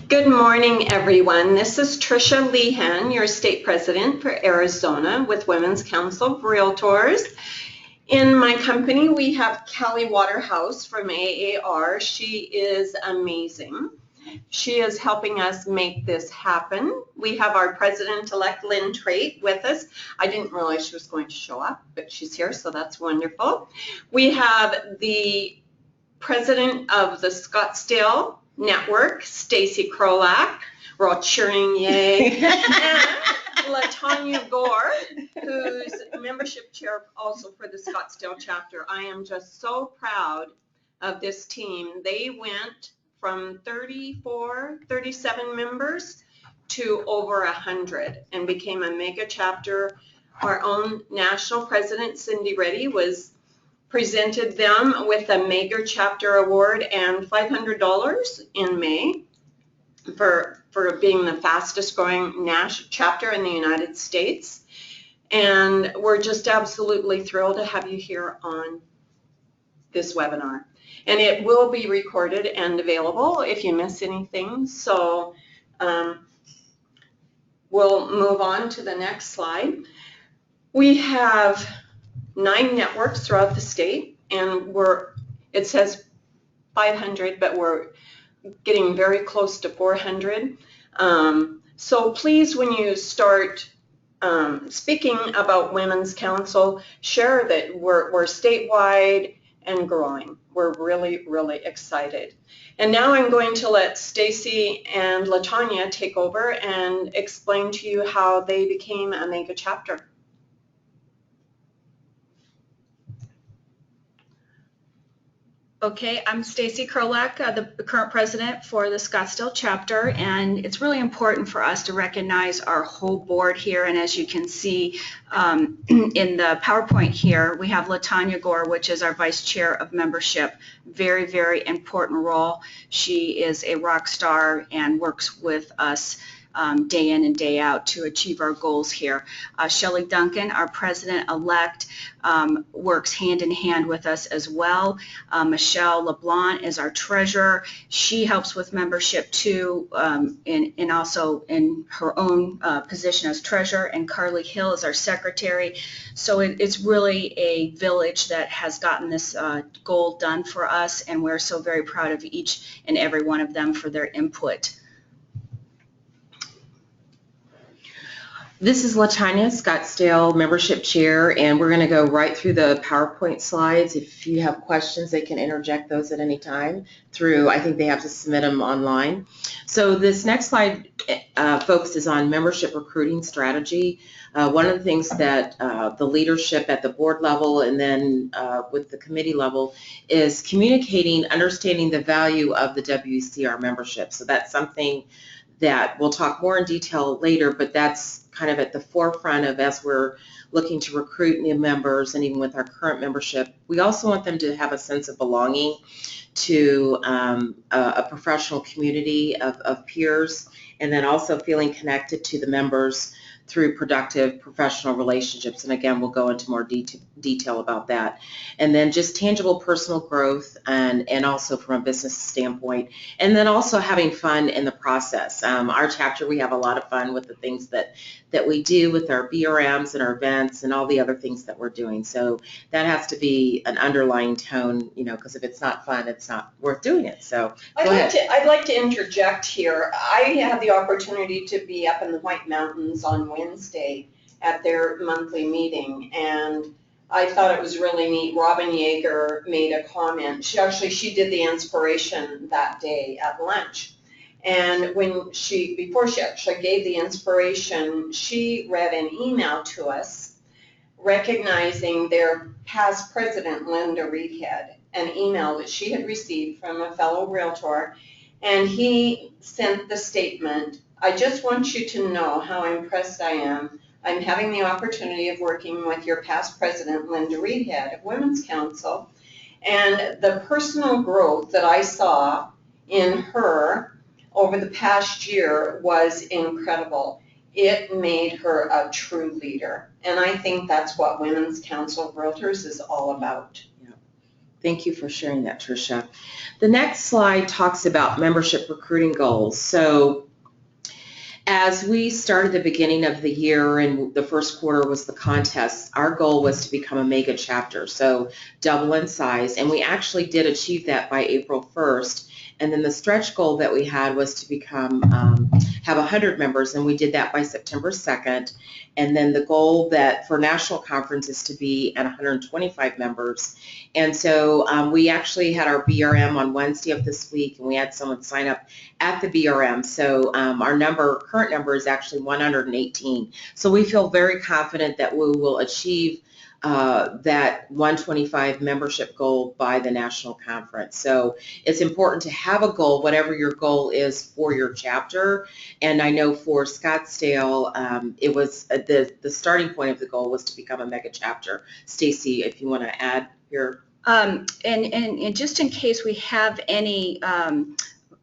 Good morning, everyone. This is Tricia Lehan, your state president for Arizona with Women's Council of Realtors. In my company, we have Kelly Waterhouse from AAR. She is amazing. She is helping us make this happen. We have our president-elect Lynn Trait with us. I didn't realize she was going to show up, but she's here, so that's wonderful. We have the president of the Scottsdale Network, Stacy Krolak. We're all cheering, yay. And LaTanya Gore, who's membership chair also for the Scottsdale chapter. I am just so proud of this team. They went from 37 members to over 100 and became a mega chapter. Our own national president, Cindy Reddy, presented them with a Mega Chapter Award and $500 in May for being the fastest growing national chapter in the United States. And we're just absolutely thrilled to have you here on this webinar. And it will be recorded and available if you miss anything. So we'll move on to the next slide. We have 9 networks throughout the state, and it says 500, but we're getting very close to 400. So please, when you start speaking about Women's Council, share that we're statewide and growing. We're really, really excited. And now I'm going to let Stacy and LaTanya take over and explain to you how they became a mega chapter. Okay, I'm Stacy Krolak, the current president for the Scottsdale chapter, and it's really important for us to recognize our whole board here. And as you can see in the PowerPoint here, we have LaTanya Gore, which is our vice chair of membership. Very, very important role. She is a rock star and works with us day in and day out to achieve our goals here. Shelley Duncan, our president-elect, works hand in hand with us as well. Michelle LeBlanc is our treasurer. She helps with membership too, and also in her own position as treasurer. And Carly Hill is our secretary. So it's really a village that has gotten this goal done for us, and we're so very proud of each and every one of them for their input. This is LaTanya, Scottsdale membership chair, and we're going to go right through the PowerPoint slides. If you have questions, they can interject those at any time through, I think they have to submit them online. So this next slide focuses on membership recruiting strategy. One of the things that the leadership at the board level and then with the committee level is communicating, understanding the value of the WCR membership. So that's something that we'll talk more in detail later, but that's kind of at the forefront of as we're looking to recruit new members, and even with our current membership, we also want them to have a sense of belonging to a professional community of peers, and then also feeling connected to the members through productive professional relationships. And again, we'll go into more detail about that. And then just tangible personal growth and also from a business standpoint. And then also having fun in the process. Our chapter, we have a lot of fun with the things that we do with our BRMs and our events and all the other things that we're doing. So that has to be an underlying tone, you know, because if it's not fun, it's not worth doing it. So I'd like to interject here. I had the opportunity to be up in the White Mountains on Wednesday at their monthly meeting, and I thought it was really neat. Robin Yeager made a comment. She did the inspiration that day at lunch. And before she actually gave the inspiration, she read an email to us recognizing their past president, Linda Reedhead, an email that she had received from a fellow realtor, and he sent the statement, "I just want you to know how impressed I am. I'm having the opportunity of working with your past president, Linda Reedhead of Women's Council, and the personal growth that I saw in her over the past year was incredible. It made her a true leader." And I think that's what Women's Council of Realtors is all about. Yeah. Thank you for sharing that, Tricia. The next slide talks about membership recruiting goals. So as we started the beginning of the year and the first quarter was the contest, our goal was to become a mega chapter, so double in size, and we actually did achieve that by April 1st. And then the stretch goal that we had was to become have 100 members, and we did that by September 2nd. And then the goal that for national conference is to be at 125 members. And so we actually had our BRM on Wednesday of this week, and we had someone sign up at the BRM. So our current number is actually 118. So we feel very confident that we will achieve that 125 membership goal by the national conference. So it's important to have a goal, whatever your goal is for your chapter. And I know for Scottsdale, it was the starting point of the goal was to become a mega chapter. Stacy, if you want to add your. And just in case we have any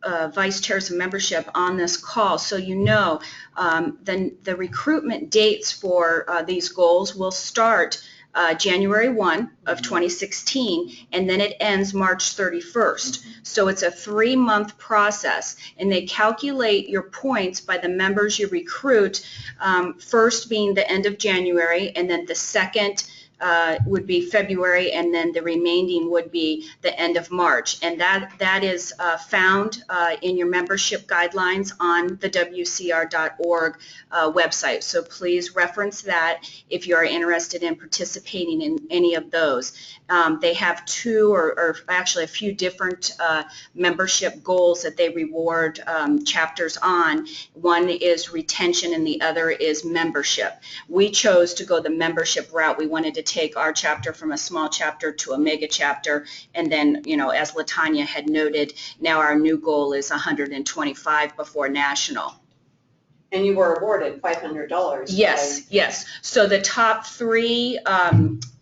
vice chairs of membership on this call, so you know, then the recruitment dates for these goals will start January 1 of 2016, and then it ends March 31st. So it's a 3-month process, and they calculate your points by the members you recruit, first being the end of January, and then the second would be February, and then the remaining would be the end of March. And that is found in your membership guidelines on the WCR.org website. So please reference that if you are interested in participating in any of those. They have 2 or actually a few different membership goals that they reward chapters on. One is retention and the other is membership. We chose to go the membership route. We wanted to take our chapter from a small chapter to a mega chapter, and then, you know, as LaTanya had noted, now our new goal is 125 before national. And you were awarded $500. Yes, yes. So the top 3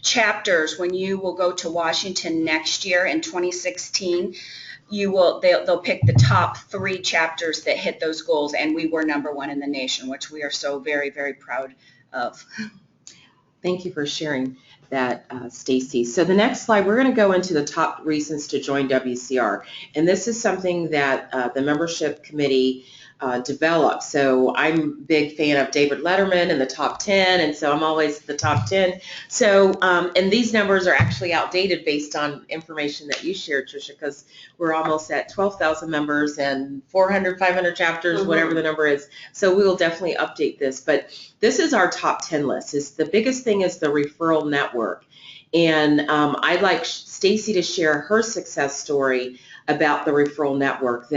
chapters, when you will go to Washington next year in 2016, they'll pick the top 3 chapters that hit those goals, and we were number 1 in the nation, which we are so very, very proud of. Thank you for sharing that, Stacy. So the next slide, we're going to go into the top reasons to join WCR. And this is something that the membership committee developed. So I'm a big fan of David Letterman and the top 10, and so I'm always the top 10. So, and these numbers are actually outdated based on information that you shared, Tricia, because we're almost at 12,000 members and 400, 500 chapters, whatever the number is. So we will definitely update this. But this is our top 10 list. The biggest thing is the referral network. And I'd like Stacy to share her success story about the referral network.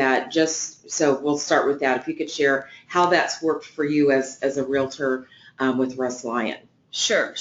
So we'll start with that. If you could share how that's worked for you as a realtor with Russ Lyon. Sure.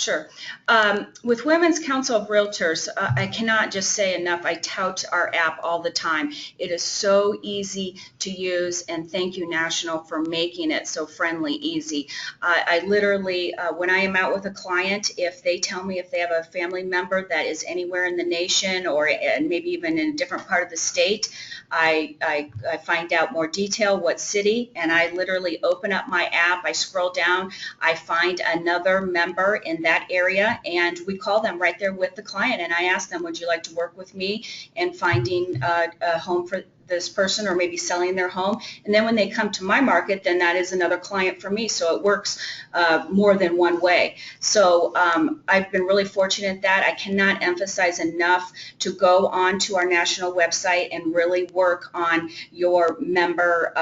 With Women's Council of Realtors, I cannot just say enough. I tout our app all the time. It is so easy to use, and thank you, National, for making it so friendly, easy. I literally, when I am out with a client, if they tell me if they have a family member that is anywhere in the nation or maybe even in a different part of the state, I find out more detail, what city, and I literally open up my app, I scroll down, I find another member in that area, and we call them right there with the client, and I ask them, would you like to work with me in finding a home for this person, or maybe selling their home? And then when they come to my market, then that is another client for me. So it works more than one way. So I've been really fortunate that I cannot emphasize enough to go on to our national website and really work on your member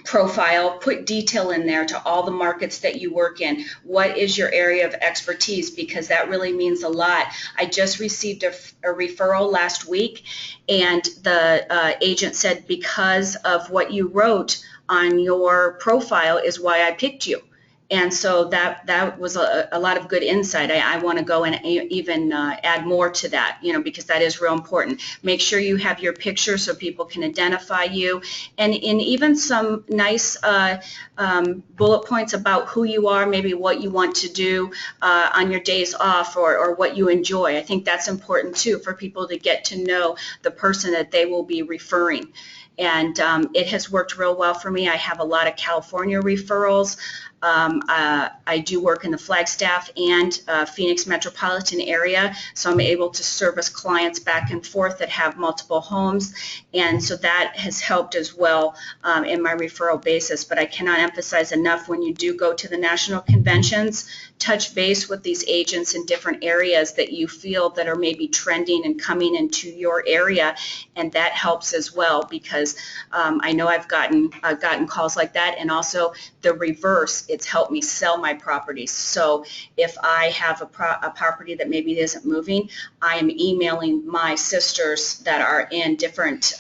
profile, put detail in there to all the markets that you work in. What is your area of expertise? Because that really means a lot. I just received a referral last week, and the agent said, because of what you wrote on your profile is why I picked you. And so that was a lot of good insight. I want to go and even add more to that, because that is real important. Make sure you have your picture so people can identify you, and even some nice bullet points about who you are, maybe what you want to do on your days off, or what you enjoy. I think that's important too, for people to get to know the person that they will be referring. And it has worked real well for me. I have a lot of California referrals. I do work in the Flagstaff and Phoenix metropolitan area, so I'm able to service clients back and forth that have multiple homes, and so that has helped as well in my referral basis. But I cannot emphasize enough, when you do go to the national conventions, touch base with these agents in different areas that you feel that are maybe trending and coming into your area, and that helps as well, because I know I've gotten calls like that, and also the reverse, it's helped me sell my properties. So if I have a property that maybe isn't moving, I am emailing my sisters that are in different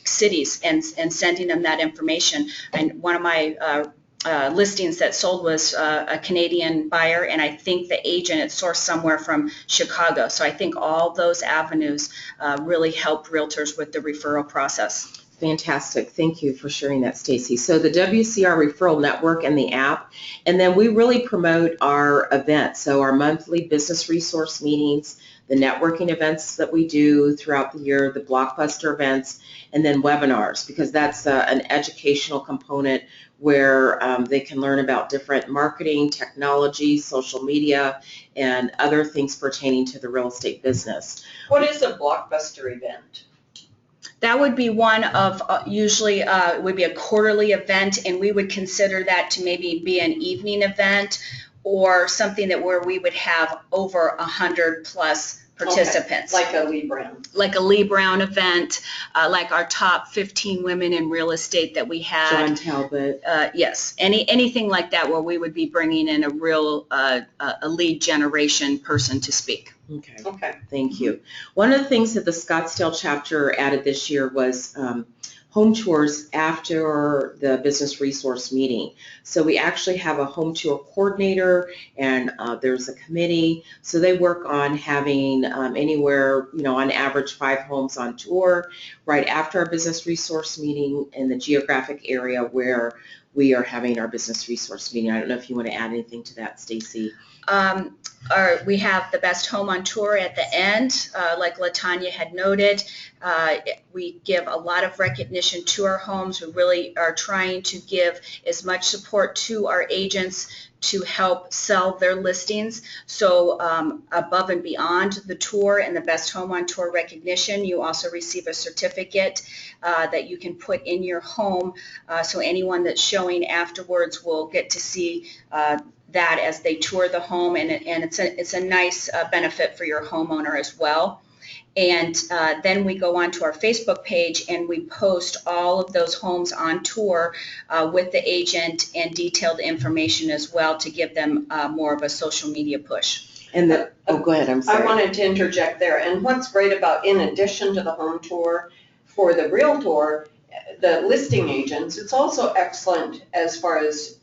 cities and sending them that information. And one of my listings that sold was a Canadian buyer, and I think the agent is sourced somewhere from Chicago. So I think all those avenues really help realtors with the referral process. Fantastic. Thank you for sharing that, Stacy. So the WCR Referral Network and the app, and then we really promote our events. So our monthly business resource meetings, the networking events that we do throughout the year, the blockbuster events, and then webinars, because that's an educational component where they can learn about different marketing, technology, social media, and other things pertaining to the real estate business. What is a blockbuster event? That would be one of usually it would be a quarterly event, and we would consider that to maybe be an evening event or something that where we would have over 100 plus participants. Okay. Like a Lee Brown. Like a Lee Brown event, like our top 15 women in real estate that we had. John Talbot. Yes, anything like that where we would be bringing in a real a lead generation person to speak. Okay. Thank you. One of the things that the Scottsdale chapter added this year was home tours after the business resource meeting. So we actually have a home tour coordinator, and there's a committee. So they work on having anywhere, on average 5 homes on tour right after our business resource meeting in the geographic area where we are having our business resource meeting. I don't know if you want to add anything to that, Stacy. We have the best home on tour at the end, like LaTanya had noted. We give a lot of recognition to our homes. We really are trying to give as much support to our agents to help sell their listings. So above and beyond the tour and the best home on tour recognition, you also receive a certificate that you can put in your home. So anyone that's showing afterwards will get to see that as they tour the home, and it's a nice benefit for your homeowner as well. And then we go on to our Facebook page and we post all of those homes on tour with the agent and detailed information as well to give them more of a social media push. And go ahead, I'm sorry. I wanted to interject there. And what's great about, in addition to the home tour, for the realtor, the listing agents, it's also excellent as far as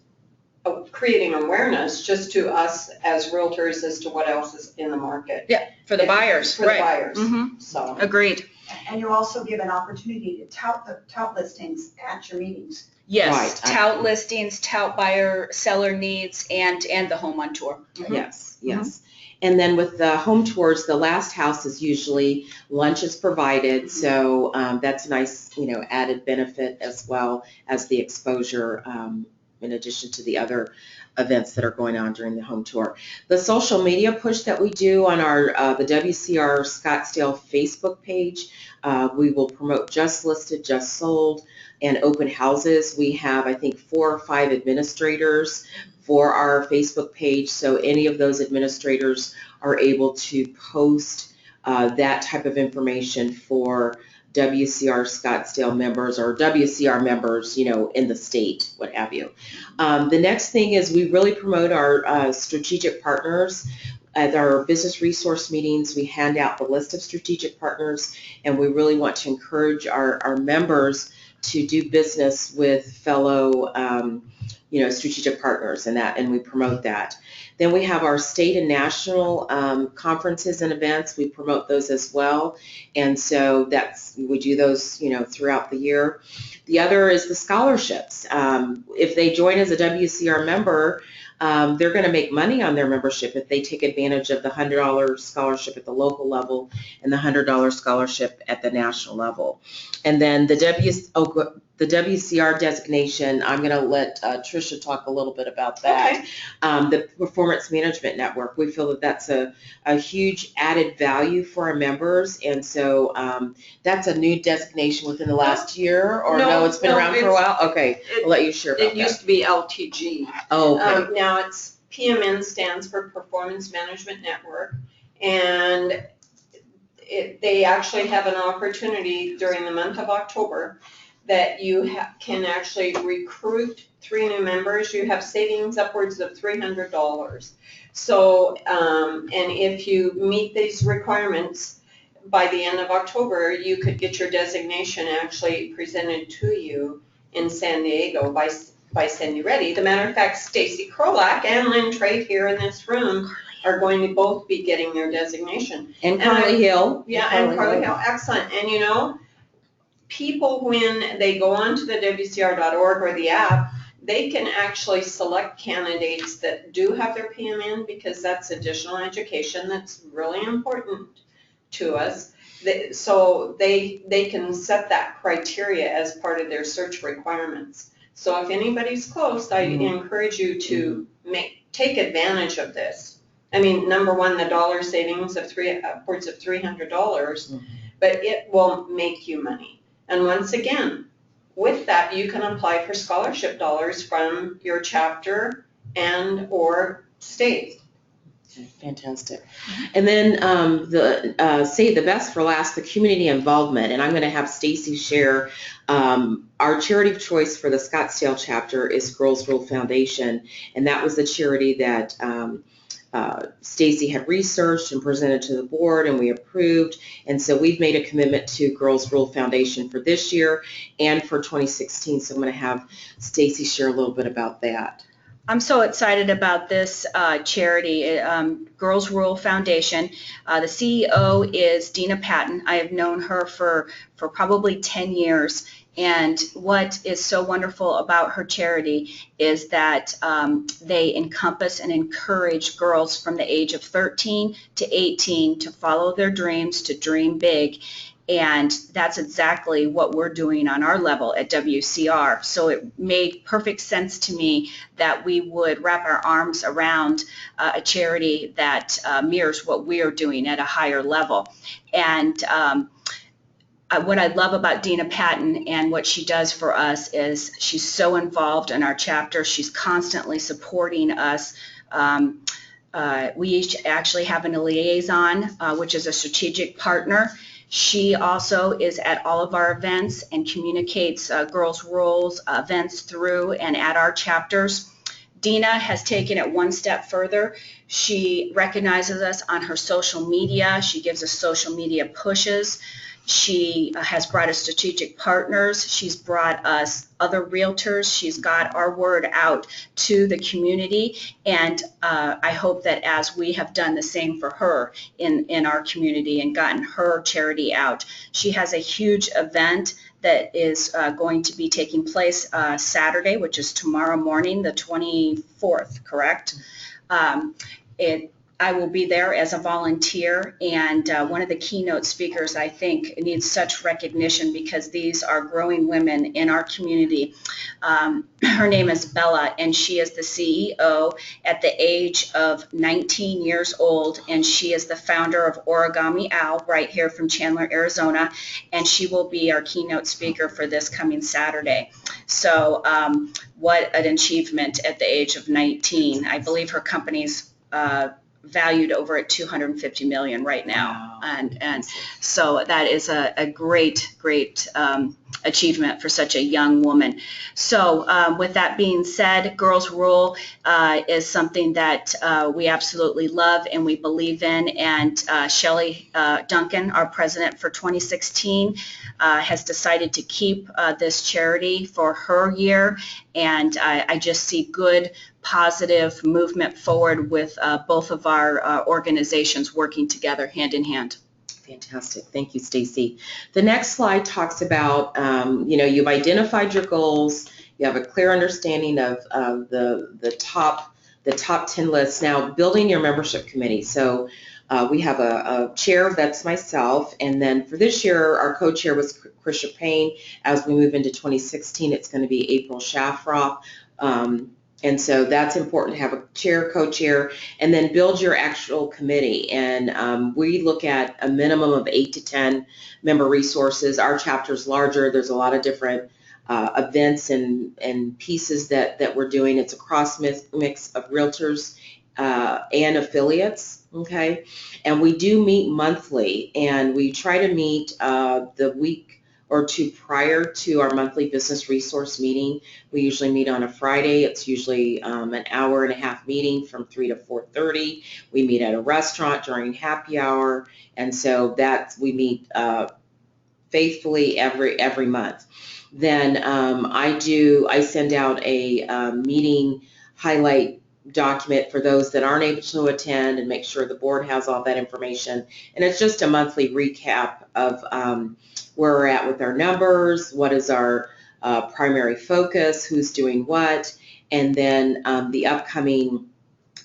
creating awareness just to us as realtors as to what else is in the market. Yeah, for the buyers. For right. the buyers. Mm-hmm. So agreed. And you also give an opportunity to tout the listings at your meetings. Yes, Right. Tout listings, tout buyer, seller needs, and the home on tour. Mm-hmm. Yes. And then with the home tours, the last house is usually lunch is provided, so that's a nice, added benefit as well as the exposure in addition to the other events that are going on during the home tour. The social media push that we do on our the WCR Scottsdale Facebook page, we will promote just listed, just sold, and open houses. We have, I think, 4 or 5 administrators for our Facebook page, so any of those administrators are able to post that type of information for WCR Scottsdale members or WCR members, in the state, what have you. The next thing is we really promote our strategic partners. At our business resource meetings, we hand out the list of strategic partners, and we really want to encourage our members to do business with fellow strategic partners, and we promote that. Then we have our state and national conferences and events. We promote those as well, and so we do those throughout the year. The other is the scholarships. If they join as a WCR member, they're going to make money on their membership if they take advantage of the $100 scholarship at the local level and the $100 scholarship at the national level. And then The WCR designation, I'm going to let Tricia talk a little bit about that. Okay. The Performance Management Network, we feel that that's a huge added value for our members, and so that's a new designation within the last year, or no, it's been around for a while? Okay, I'll let you share about It used to be LTG. Oh, okay. Now it's PMN, stands for Performance Management Network, and they actually have an opportunity during the month of October that you can actually recruit 3 new members. You have savings upwards of $300. So, and if you meet these requirements by the end of October, you could get your designation actually presented to you in San Diego by Cindy Reddy. The matter of fact, Stacy Krolak and Lynn Trade here in this room are going to both be getting their designation. And Carly Hill. Yeah, and Carly Hill, excellent. And you know, people, when they go onto the WCR.org or the app, they can actually select candidates that do have their PMN, because that's additional education that's really important to us. So they can set that criteria as part of their search requirements. So if anybody's close, I encourage you to take advantage of this. I mean, number one, the dollar savings of upwards of $300, but it will make you money. And once again, with that, you can apply for scholarship dollars from your chapter and or state. Fantastic. And then say the best for last, the community involvement. And I'm going to have Stacy share our charity of choice for the Scottsdale chapter is Girls Rule Foundation. And that was the charity that Stacy had researched and presented to the board, and we approved. And so we've made a commitment to Girls Rule Foundation for this year and for 2016. So I'm going to have Stacy share a little bit about that. I'm so excited about this charity, Girls Rule Foundation. The CEO is Dina Patton. I have known her for probably 10 years. And what is so wonderful about her charity is that they encompass and encourage girls from the age of 13 to 18 to follow their dreams, to dream big. And that's exactly what we're doing on our level at WCR. So it made perfect sense to me that we would wrap our arms around a charity that mirrors what we are doing at a higher level. And what I love about Dina Patton and what she does for us is she's so involved in our chapter. She's constantly supporting us. We each actually have a liaison, which is a strategic partner. She also is at all of our events and communicates Girls Rules events through and at our chapters. Dina has taken it one step further. She recognizes us on her social media. She gives us social media pushes. She has brought us strategic partners. She's brought us other realtors. She's got our word out to the community. And I hope that as we have done the same for her in our community and gotten her charity out, she has a huge event that is going to be taking place Saturday, which is tomorrow morning, the 24th, correct? I will be there as a volunteer, and one of the keynote speakers I think needs such recognition because these are growing women in our community. Her name is Bella, and she is the CEO at the age of 19 years old, and she is the founder of Origami Owl right here from Chandler, Arizona, and she will be our keynote speaker for this coming Saturday. So what an achievement at the age of 19. I believe her company's valued over at $250 million right now. Wow. And so that is a great achievement for such a young woman. So with that being said, Girls Rule is something that we absolutely love and we believe in. And Shelley Duncan, our president for 2016, has decided to keep this charity for her year. And I just see good, positive movement forward with both of our organizations working together hand in hand. Fantastic. Thank you, Stacy. The next slide talks about, you've identified your goals. You have a clear understanding of the top 10 lists. Now, building your membership committee. So We have a chair, that's myself, and then for this year, our co-chair was Krisha Payne. As we move into 2016, it's going to be April Shafroff. And so that's important to have a chair, co-chair, and then build your actual committee. And we look at a minimum of 8 to 10 member resources. Our chapter's larger. There's a lot of different events and pieces that we're doing. It's a cross mix of realtors and affiliates, okay? And we do meet monthly, and we try to meet the week or two prior to our monthly business resource meeting. We usually meet on a Friday. It's usually an hour and a half meeting from 3 to 4:30. We meet at a restaurant during happy hour, and so we meet faithfully every month. Then I send out a meeting highlight document for those that aren't able to attend and make sure the board has all that information. And it's just a monthly recap of where we're at with our numbers, what is our primary focus, who's doing what, and then the upcoming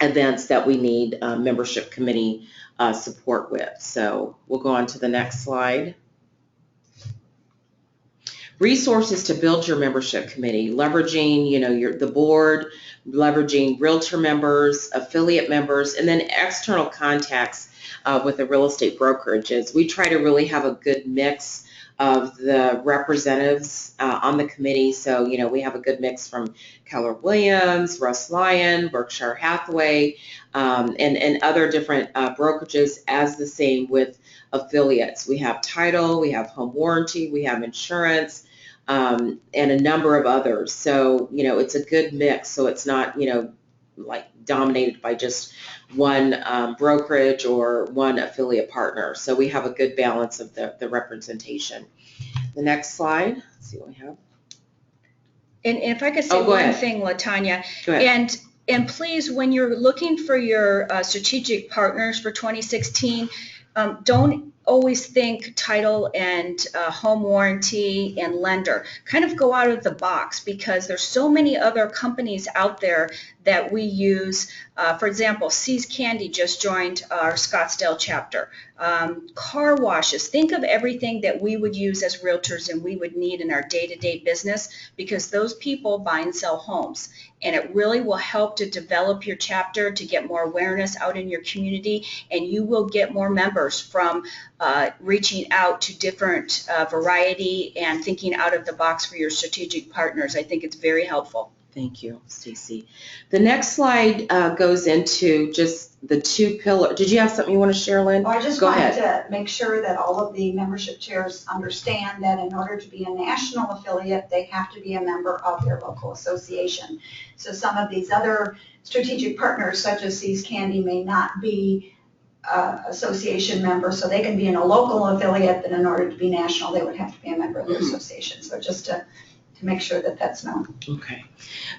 events that we need membership committee support with. So we'll go on to the next slide. Resources to build your membership committee, leveraging, the board, leveraging realtor members, affiliate members, and then external contacts with the real estate brokerages. We try to really have a good mix of the representatives on the committee. So, we have a good mix from Keller Williams, Russ Lyon, Berkshire Hathaway, and other different brokerages, as the same with affiliates. We have title, we have home warranty, we have insurance, and a number of others. So, it's a good mix. So it's not, like dominated by just one brokerage or one affiliate partner. So we have a good balance of the representation. The next slide. Let's see what we have. And if I could say one thing, LaTanya, Go ahead. And please, when you're looking for your strategic partners for 2016, don't always think title and home warranty and lender. Kind of go out of the box, because there's so many other companies out there that we use. For example, See's Candy just joined our Scottsdale chapter. Car washes. Think of everything that we would use as realtors and we would need in our day-to-day business, because those people buy and sell homes. And it really will help to develop your chapter, to get more awareness out in your community, and you will get more members from reaching out to different variety and thinking out of the box for your strategic partners. I think it's very helpful. Thank you, Stacy. The next slide goes into just the two pillars. Did you have something you want to share, Lynn? Well, I just Go wanted ahead. to make sure that all of the membership chairs understand that in order to be a national affiliate, they have to be a member of their local association. So some of these other strategic partners, such as See's Candy, may not be association members, so they can be in a local affiliate, but in order to be national, they would have to be a member of their association. So just to make sure that that's known. Okay.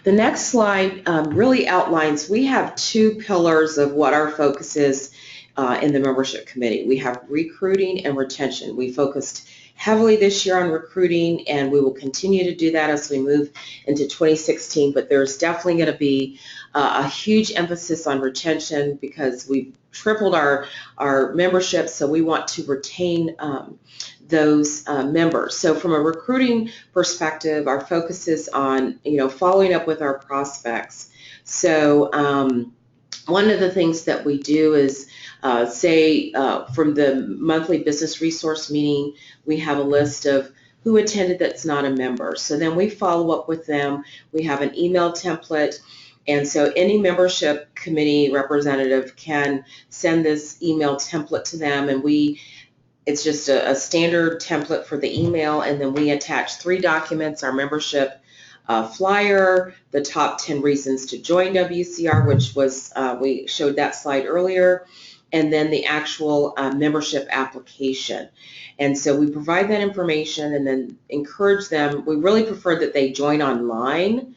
The next slide really outlines, we have two pillars of what our focus is in the membership committee. We have recruiting and retention. We focused heavily this year on recruiting, and we will continue to do that as we move into 2016, but there's definitely going to be a huge emphasis on retention, because we've tripled our membership, so we want to retain those members. So from a recruiting perspective, our focus is on, following up with our prospects. So one of the things that we do is from the monthly business resource meeting, we have a list of who attended that's not a member. So then we follow up with them. We have an email template. And so any membership committee representative can send this email template to them, and it's just a standard template for the email, and then we attach 3 documents: our membership flyer, the top 10 reasons to join WCR, which was, we showed that slide earlier, and then the actual membership application. And so we provide that information and then encourage them. We really prefer that they join online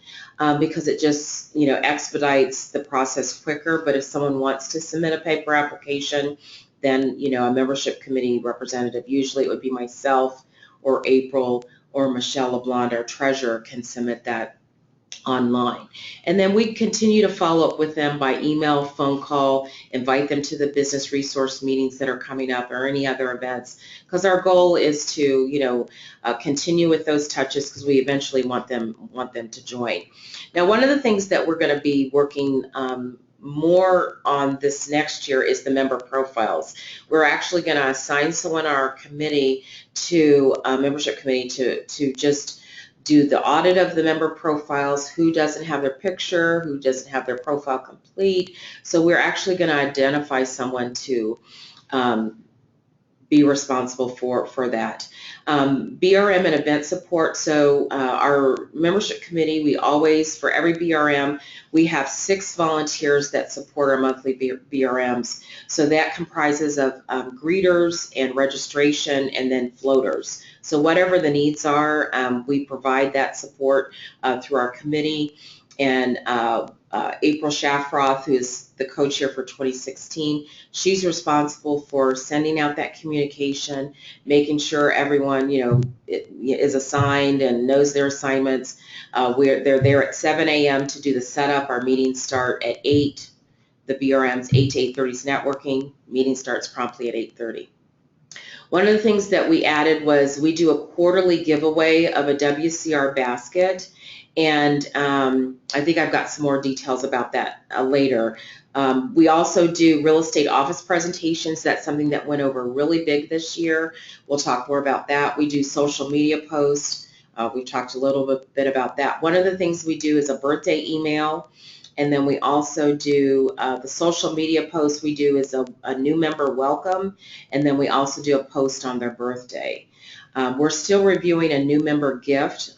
because it just, expedites the process quicker. But if someone wants to submit a paper application, then, a membership committee representative, usually it would be myself or April or Michelle LeBlanc, our treasurer, can submit that online. And then we continue to follow up with them by email, phone call, invite them to the business resource meetings that are coming up or any other events, because our goal is to, continue with those touches, because we eventually want them to join. Now, one of the things that we're going to be working more on this next year is the member profiles. We're actually going to assign someone on our committee to membership committee to just do the audit of the member profiles, who doesn't have their picture, who doesn't have their profile complete. So we're actually going to identify someone to be responsible for that. BRM and event support. So our membership committee, we always, for every BRM, we have 6 volunteers that support our monthly BRMs. So that comprises of greeters and registration and then floaters. So whatever the needs are, we provide that support through our committee. And April Shafroth, who is the co-chair for 2016, she's responsible for sending out that communication, making sure everyone, is assigned and knows their assignments. They're there at 7 a.m. to do the setup. Our meetings start at 8. The BRM's 8 to 8:30 is networking. Meeting starts promptly at 8:30. One of the things that we added was we do a quarterly giveaway of a WCR basket, and I think I've got some more details about that later. We also do real estate office presentations. That's something that went over really big this year. We'll talk more about that. We do social media posts. We've talked a little bit about that. One of the things we do is a birthday email. And then we also do the social media posts we do is a new member welcome, and then we also do a post on their birthday. We're still reviewing a new member gift.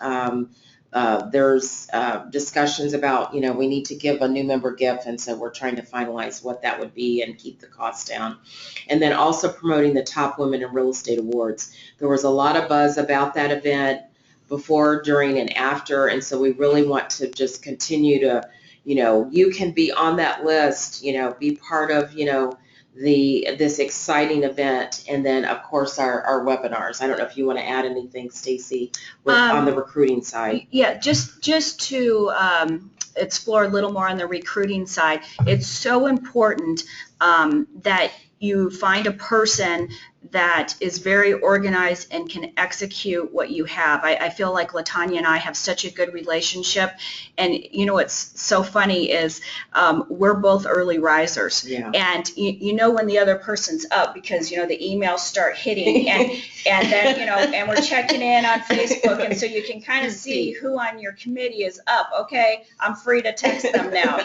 There's discussions about, we need to give a new member gift, and so we're trying to finalize what that would be and keep the costs down. And then also promoting the Top Women in Real Estate Awards. There was a lot of buzz about that event before, during, and after, and so we really want to just continue to, you can be on that list, be part of, this exciting event. And then, of course, our webinars. I don't know if you want to add anything, Stacy, on the recruiting side. Yeah, just to explore a little more on the recruiting side, it's so important that you find a person that is very organized and can execute what you have. I feel like LaTanya and I have such a good relationship, and what's so funny is we're both early risers, and when the other person's up, because the emails start hitting, and then and we're checking in on Facebook, and so you can kind of see who on your committee is up. Okay, I'm free to text them now,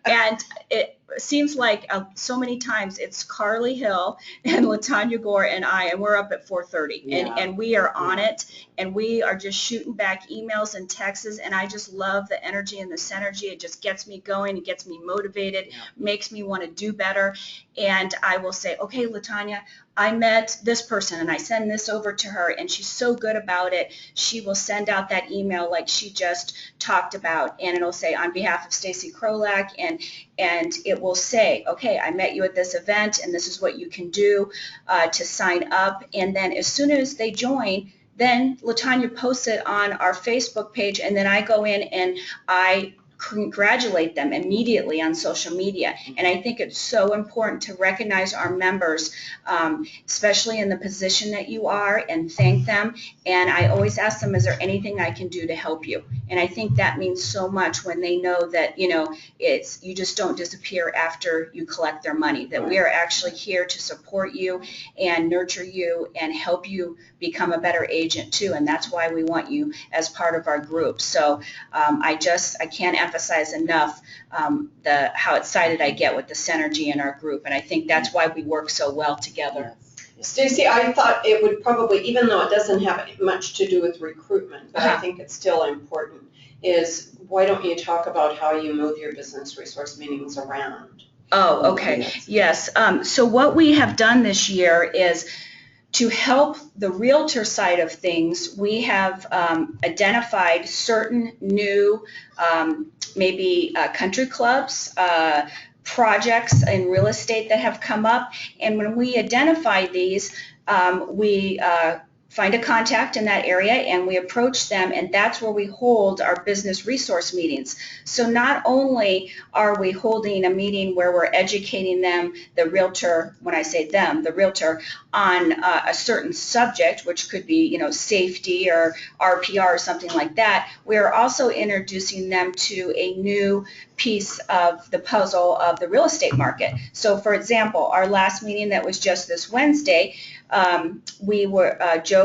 and it seems like so many times it's Carly Hill and LaTanya Gore and I, and we're up at 4:30, and we are on it, and we are just shooting back emails and texts, and I just love the energy and the synergy. It just gets me going, it gets me motivated, makes me want to do better. And I will say, okay, LaTanya, I met this person and I send this over to her, and she's so good about it. She will send out that email like she just talked about, and it'll say, on behalf of Stacy Krolak, and it will say, okay, I met you at this event, and this is what you can do to sign up. And then as soon as they join, then LaTanya posts it on our Facebook page, and then I go in and I congratulate them immediately on social media. And I think it's so important to recognize our members, especially in the position that you are, and thank them. And I always ask them, is there anything I can do to help you? And I think that means so much when they know that, you just don't disappear after you collect their money, that we are actually here to support you and nurture you and help you become a better agent too. And that's why we want you as part of our group. So I can't emphasize enough how excited I get with the synergy in our group, and I think that's why we work so well together. Stacy, I thought it would probably, even though it doesn't have much to do with recruitment, but I think it's still important, is why don't you talk about how you move your business resource meetings around? Oh, okay. Yes. So what we have done this year is, to help the realtor side of things, we have identified certain new maybe country clubs, projects in real estate that have come up. And when we identify these, we find a contact in that area and we approach them, and that's where we hold our business resource meetings. So not only are we holding a meeting where we're educating them, the realtor, when I say them, the realtor, on a certain subject, which could be, safety or RPR or something like that, we're also introducing them to a new piece of the puzzle of the real estate market. So for example, our last meeting that was just this Wednesday, Joe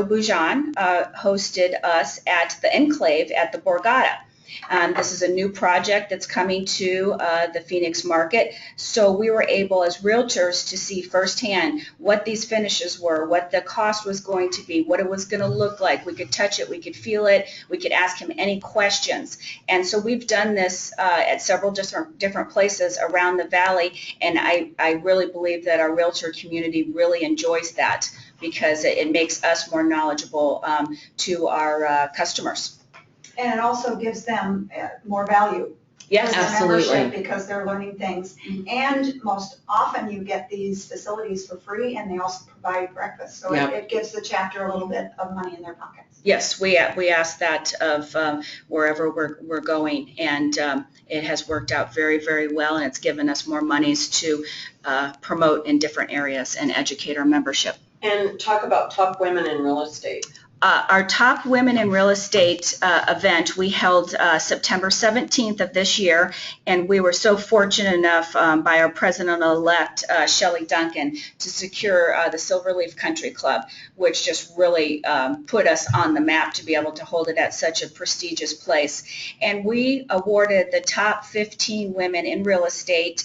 Boujan hosted us at the Enclave at the Borgata. This is a new project that's coming to the Phoenix market. So we were able as realtors to see firsthand what these finishes were, what the cost was going to be, what it was going to look like. We could touch it, we could feel it, we could ask him any questions. And so we've done this at several different places around the valley, and I really believe that our realtor community really enjoys that because it makes us more knowledgeable to our customers. And it also gives them more value. Yes, for their absolutely. membership because they're learning things. And most often you get these facilities for free, and they also provide breakfast. So it gives the chapter a little bit of money in their pockets. Yes, we ask that of wherever we're going, and it has worked out very, very well, and it's given us more monies to promote in different areas and educate our membership. And talk about top women in real estate. Our Top Women in Real Estate event we held September 17th of this year, and we were so fortunate enough by our president-elect, Shelley Duncan, to secure the Silverleaf Country Club, which just really put us on the map to be able to hold it at such a prestigious place. And we awarded the top 15 women in real estate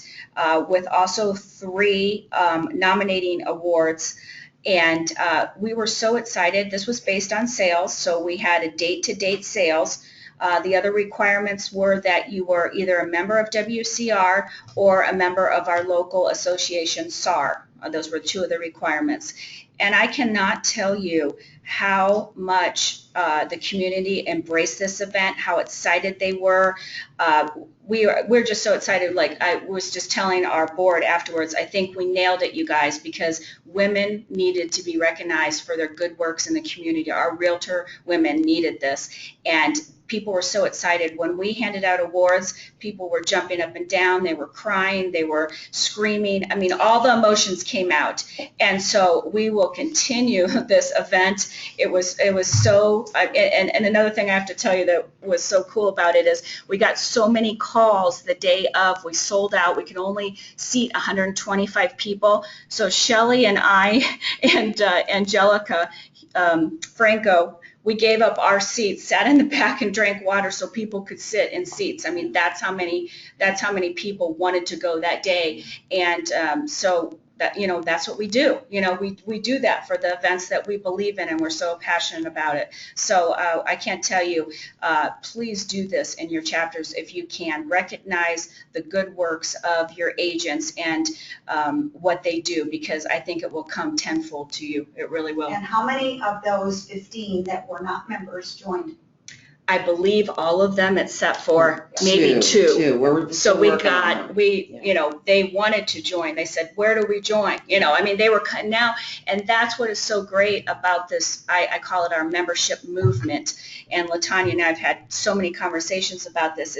with also 3 nominating awards. And we were so excited. This was based on sales, so we had a date-to-date sales. The other requirements were that you were either a member of WCR or a member of our local association, SAR. Those were 2 of the requirements. And I cannot tell you how much the community embraced this event, how excited they were. We're just so excited. Like I was just telling our board afterwards, I think we nailed it, you guys, because women needed to be recognized for their good works in the community. Our realtor women needed this, and people were so excited. When we handed out awards, people were jumping up and down, they were crying, they were screaming. I mean, all the emotions came out. And so we will continue this event. It was so, and another thing I have to tell you that was so cool about it is we got so many calls the day of. We sold out. We could only seat 125 people. So Shelley and I and Angelica Franco, we gave up our seats, sat in the back and drank water so people could sit in seats. I mean, that's how many people wanted to go that day. And so that, that's what we do. We do that for the events that we believe in, and we're so passionate about it. So I can't tell you, please do this in your chapters if you can. Recognize the good works of your agents and what they do, because I think it will come tenfold to you. It really will. And how many of those 15 that were not members joined? I believe all of them except for maybe 2. So they wanted to join. They said, where do we join? I mean, they were now, and that's what is so great about this. I call it our membership movement. And LaTanya and I have had so many conversations about this,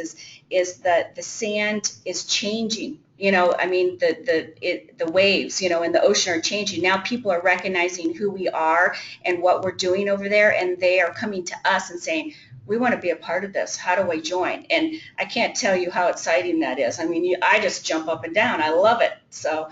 is that the sand is changing. I mean, the waves, in the ocean are changing. Now people are recognizing who we are and what we're doing over there, and they are coming to us and saying, we want to be a part of this. How do I join? And I can't tell you how exciting that is. I mean, I just jump up and down. I love it. So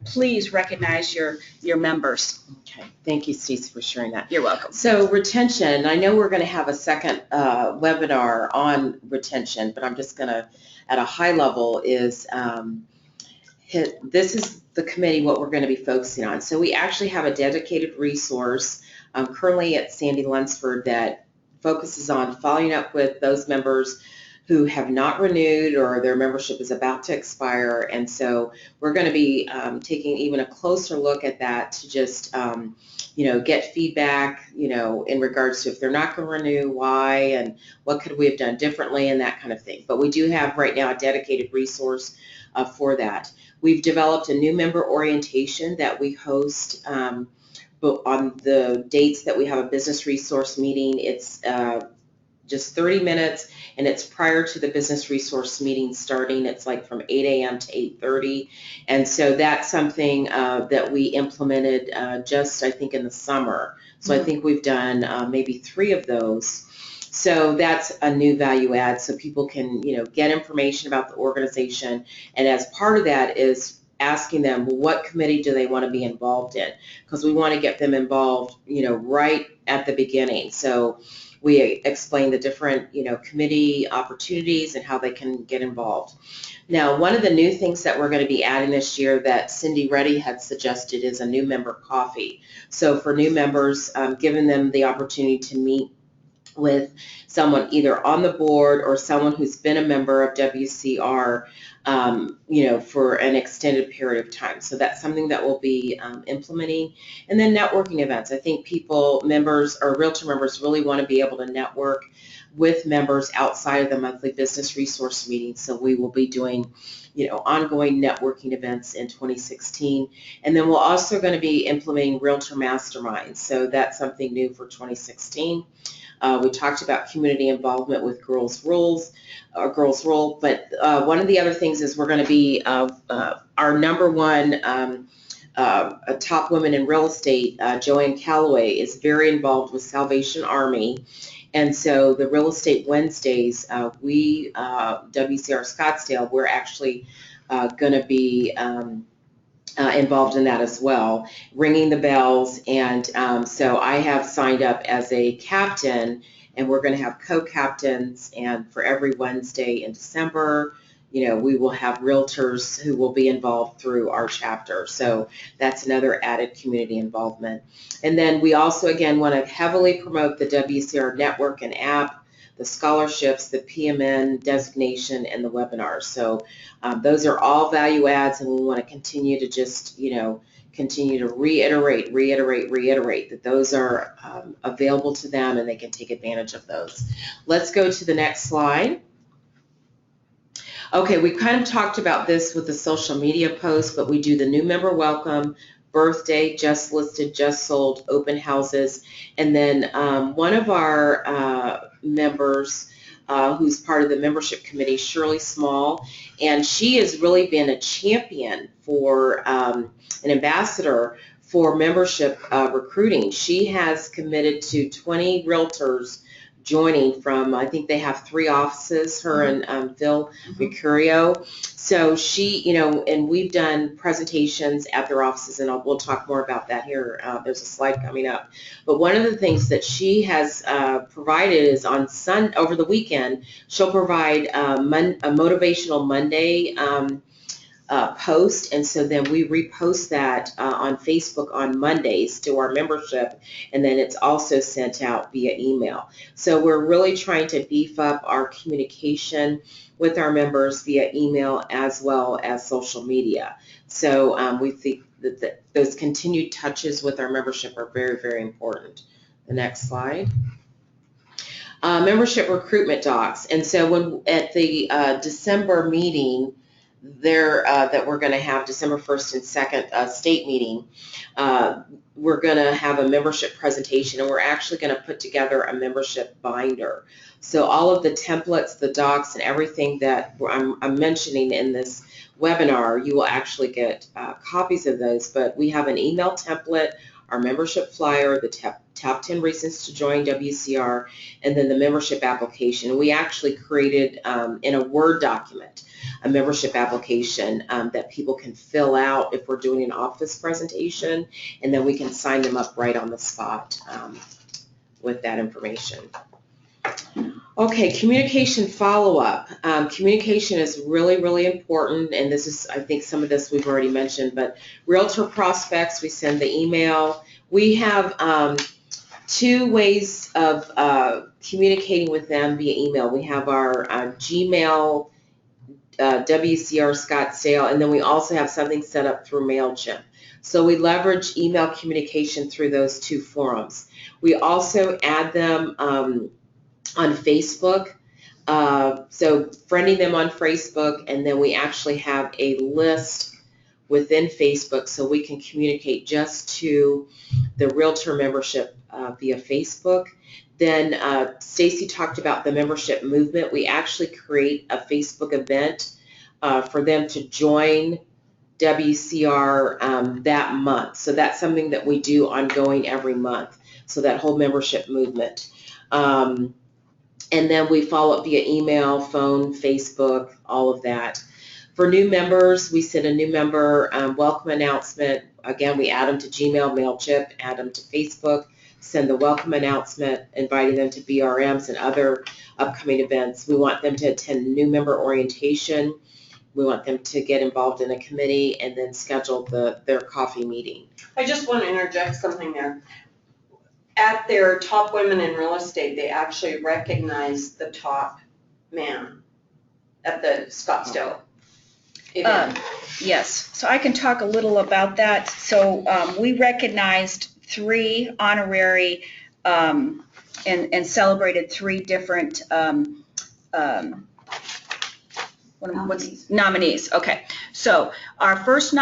please recognize your members. Okay. Thank you, Stacey, for sharing that. You're welcome. So retention, I know we're going to have a second webinar on retention, but I'm just going to, at a high level, this is the committee, what we're going to be focusing on. So we actually have a dedicated resource currently at Sandy Lunsford that focuses on following up with those members who have not renewed or their membership is about to expire. And so we're going to be taking even a closer look at that to just, get feedback, in regards to if they're not going to renew, why, and what could we have done differently and that kind of thing. But we do have right now a dedicated resource for that. We've developed a new member orientation that we host on the dates that we have a business resource meeting, it's just 30 minutes, and it's prior to the business resource meeting starting. It's like from 8 a.m. to 8:30, and so that's something that we implemented just, I think, in the summer. So I think we've done maybe 3 of those. So that's a new value add, so people can, get information about the organization, and as part of that is asking them, well, what committee do they want to be involved in? Because we want to get them involved, right at the beginning. So we explain the different, committee opportunities and how they can get involved. Now, one of the new things that we're going to be adding this year that Cindy Reddy had suggested is a new member coffee. So for new members, giving them the opportunity to meet with someone either on the board or someone who's been a member of WCR, for an extended period of time. So that's something that we'll be implementing. And then networking events. I think members or Realtor members really want to be able to network with members outside of the monthly business resource meeting. So we will be doing, ongoing networking events in 2016. And then we're also going to be implementing Realtor Masterminds. So that's something new for 2016. We talked about community involvement with Girls Rule, but one of the other things is we're going to be our number one top women in real estate, Joanne Calloway, is very involved with Salvation Army. And so the Real Estate Wednesdays, WCR Scottsdale, we're actually going to be involved in that as well, ringing the bells. And so I have signed up as a captain, and we're going to have co-captains, and for every Wednesday in December, we will have realtors who will be involved through our chapter. So that's another added community involvement. And then we also, again, want to heavily promote the WCR network and app, the scholarships, the PMN designation, and the webinars. So those are all value adds, and we want to continue to just, continue to reiterate that those are available to them and they can take advantage of those. Let's go to the next slide. Okay, we kind of talked about this with the social media posts, but we do the new member welcome, birthday, just listed, just sold, open houses, and then one of our members who's part of the membership committee, Shirley Small, and she has really been a champion for an ambassador for membership recruiting. She has committed to 20 realtors joining from, I think they have 3 offices, her and Phil Mercurio. So she, and we've done presentations at their offices, and we'll talk more about that here. There's a slide coming up. But one of the things that she has provided is over the weekend, she'll provide a Motivational Monday post, and so then we repost that on Facebook on Mondays to our membership, and then it's also sent out via email. So we're really trying to beef up our communication with our members via email as well as social media. So we think that those continued touches with our membership are very, very important. The next slide. Membership recruitment docs. And so when at the December meeting, that we're going to have December 1st and 2nd state meeting, we're going to have a membership presentation, and we're actually going to put together a membership binder. So all of the templates, the docs, and everything that I'm mentioning in this webinar, you will actually get copies of those. But we have an email template, our membership flyer, the top 10 reasons to join WCR, and then the membership application. We actually created in a Word document a membership application that people can fill out if we're doing an office presentation, and then we can sign them up right on the spot with that information. Okay, communication follow-up. Communication is really, really important, and this is, I think some of this we've already mentioned, but realtor prospects, we send the email. We have 2 ways of communicating with them via email. We have our Gmail, WCR Scottsdale, and then we also have something set up through MailChimp. So we leverage email communication through those 2 forums. We also add them on Facebook, so friending them on Facebook, and then we actually have a list within Facebook so we can communicate just to the Realtor membership via Facebook. Then Stacy talked about the membership movement. We actually create a Facebook event for them to join WCR that month. So that's something that we do ongoing every month. So that whole membership movement. And then we follow up via email, phone, Facebook, all of that. For new members, we send a new member welcome announcement. Again, we add them to Gmail, MailChimp, add them to Facebook, send the welcome announcement, inviting them to BRMs and other upcoming events. We want them to attend new member orientation. We want them to get involved in a committee and then schedule their coffee meeting. I just want to interject something there. At their Top Women in Real Estate, they actually recognized the top man at the Scottsdale event. Yes, so I can talk a little about that. So we recognized 3 honorary and celebrated 3 different nominees. Okay, so our first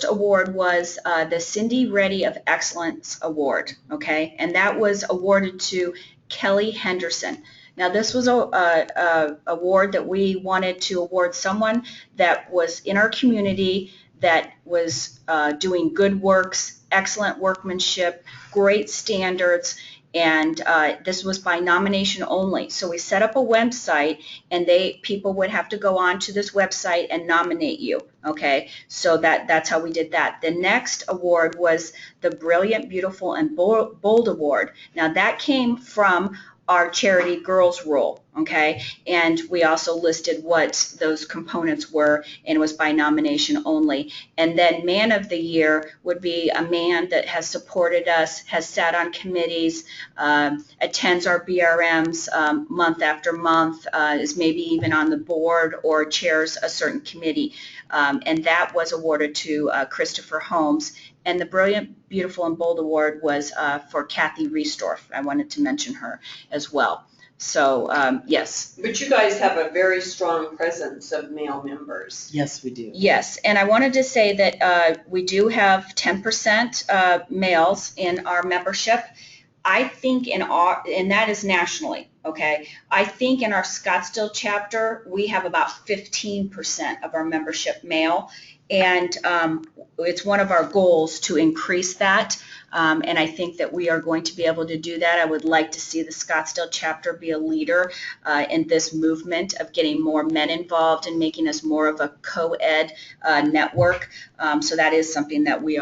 award was the Cindy Reddy of Excellence Award. Okay, and that was awarded to Kelly Henderson. Now, this was a award that we wanted to award someone that was in our community that was doing good works, excellent workmanship, great standards, and this was by nomination only. So we set up a website, and people would have to go on to this website and nominate you. Okay, so that's how we did that. The next award was the Brilliant, Beautiful, and Bold Award. Now, that came from our charity girls role, okay? And we also listed what those components were, and it was by nomination only. And then Man of the Year would be a man that has supported us, has sat on committees, attends our BRMs month after month, is maybe even on the board or chairs a certain committee. And that was awarded to Christopher Holmes. And the Brilliant, Beautiful, and Bold Award was for Kathy Reesdorf. I wanted to mention her as well. So, yes. But you guys have a very strong presence of male members. Yes, we do. Yes, and I wanted to say that we do have 10% males in our membership. I think and that is nationally, okay? I think in our Scottsdale chapter, we have about 15% of our membership male. And it's one of our goals to increase that, and I think that we are going to be able to do that. I would like to see the Scottsdale chapter be a leader in this movement of getting more men involved and making us more of a co-ed network. So that is something that we